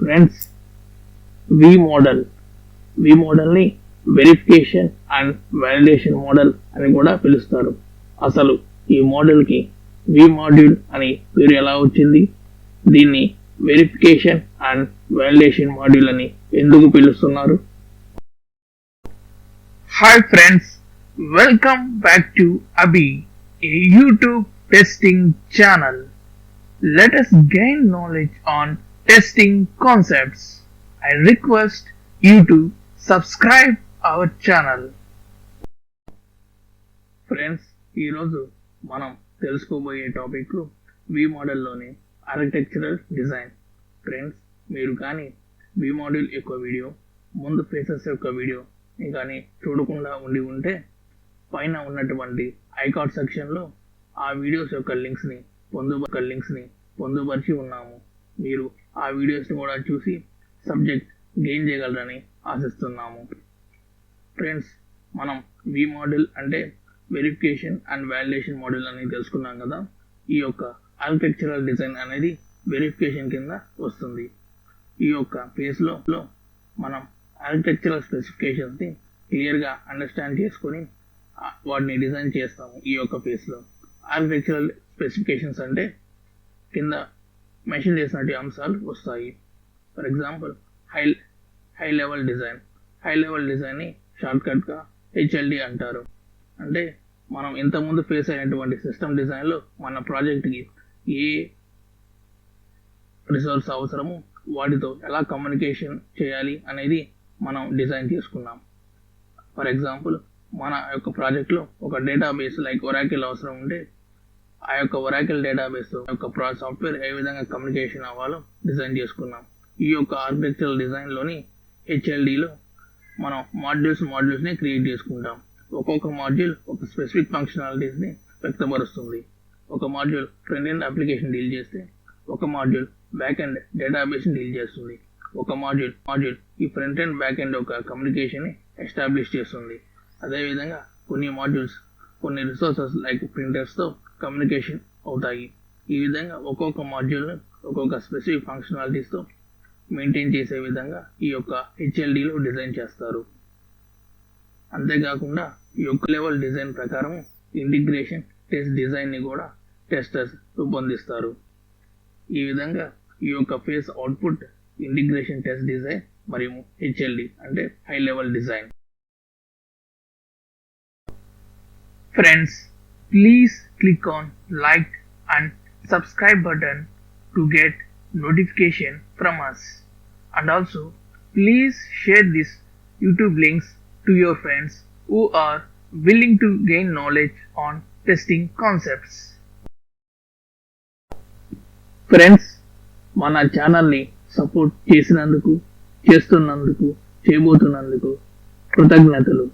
Friends, వి model ని verification and validation model అని కూడా పిలుస్తారు. అసలు ఈ మోడల్ కి వి మాడ్యూల్ అని పేరు ఎలా వచ్చింది? దీన్ని వెరిఫికేషన్ అండ్ వాలిడేషన్ మాడ్యూల్ అని ఎందుకు పిలుస్తున్నారు? Hi friends, welcome back to Abhi, a YouTube testing channel. Let us gain knowledge on testing concepts. I request you to subscribe our channel. Friends, ఈరోజు మనం తెలుసుకోబోయే టాపిక్ వి మోడల్లోని ఆర్కిటెక్చరల్ డిజైన్. ఫ్రెండ్స్, మీరు కానీ వి model యొక్క video, ముందు faces యొక్క video కానీ చూడకుండా ఉంటే పైన ఉన్నటువంటి ఐకార్డ్ సెక్షన్లో ఆ వీడియోస్ యొక్క లింక్స్ని పొందుపరిచి ఉన్నాము. మీరు ఆ వీడియోస్ని కూడా చూసి సబ్జెక్ట్ గెయిన్ చేయగలరని ఆశిస్తున్నాము. ఫ్రెండ్స్, మనం వి మోడల్ అంటే వెరిఫికేషన్ అండ్ వాలిడేషన్ మోడల్ అని తెలుసుకున్నాం కదా. ఈ యొక్క ఆర్కిటెక్చరల్ డిజైన్ అనేది వెరిఫికేషన్ కింద వస్తుంది. ఈ యొక్క ఫేజ్లో మనం ఆర్కిటెక్చరల్ స్పెసిఫికేషన్స్ని క్లియర్గా అండర్స్టాండ్ చేసుకొని వాటిని డిజైన్ చేస్తాము. ఈ యొక్క ఫేజ్లో ఆర్కిటెక్చరల్ స్పెసిఫికేషన్స్ అంటే కింద మెన్షన్ చేసినటువంటి అంశాలు వస్తాయి. ఫర్ ఎగ్జాంపుల్, హై లెవెల్ డిజైన్ని షార్ట్కట్గా హెచ్ఎల్డి అంటారు. అంటే మనం ఇంతకుముందు ఫేస్ అయినటువంటి సిస్టమ్ డిజైన్లో మన ప్రాజెక్ట్కి ఏ రిసోర్స్ అవసరమో వాటితో ఎలా కమ్యూనికేషన్ చేయాలి అనేది మనం డిజైన్ చేసుకున్నాం. ఫర్ ఎగ్జాంపుల్, మన యొక్క ప్రాజెక్ట్లో ఒక డేటాబేస్ లైక్ ఒరాకిల్ అవసరం ఉంటే ఆ యొక్క ఒరాకిల్ డేటాబేస్ యొక్క సాఫ్ట్వేర్ ఏ విధంగా కమ్యూనికేషన్ అవ్వాలో డిజైన్ చేసుకున్నాం. ఈ యొక్క ఆర్కిటెక్చరల్ డిజైన్లోని హెచ్ఎల్డిలో మనం మాడ్యూల్స్ని క్రియేట్ చేసుకుంటాం. ఒక్కొక్క మాడ్యూల్ ఒక స్పెసిఫిక్ ఫంక్షనాలిటీస్ని వ్యక్తపరుస్తుంది. ఒక module front end application deal చేస్తే ఒక మాడ్యూల్ బ్యాక్ ఎండ్ డేటాబేస్ని డీల్ చేస్తుంది. ఒక మాడ్యూల్ ఈ ఫ్రంట్ ఎండ్ బ్యాక్ ఎండ్ యొక్క కమ్యూనికేషన్ని ఎస్టాబ్లిష్ చేస్తుంది. అదేవిధంగా కొన్ని మాడ్యూల్స్ కొన్ని రిసోర్సెస్ లైక్ ప్రింటర్స్తో కమ్యూనికేషన్ అవుతాయి. ఈ విధంగా ఒక్కొక్క మాడ్యూల్ని ఒక్కొక్క స్పెసిఫిక్ ఫంక్షనాలిటీస్తో మెయింటైన్ చేసే విధంగా ఈ యొక్క హెచ్ఎల్డిలో డిజైన్ చేస్తారు. అంతేకాకుండా ఈ యొక్క లెవెల్ డిజైన్ ప్రకారం ఇంటిగ్రేషన్ టెస్ట్ డిజైన్ని కూడా టెస్టర్స్ రూపొందిస్తారు. ఈ విధంగా ఈ యొక్క face output integration test design మరియు హెచ్ఎల్డి అంటే high level design. Friends, please click on like and subscribe button to get notification from us, and also please share this YouTube links to your friends who are willing to gain knowledge on testing concepts. Friends, మన ఛానల్ని support చేస్తున్నందుకు చేయబోతున్నందుకు కృతజ్ఞతలు.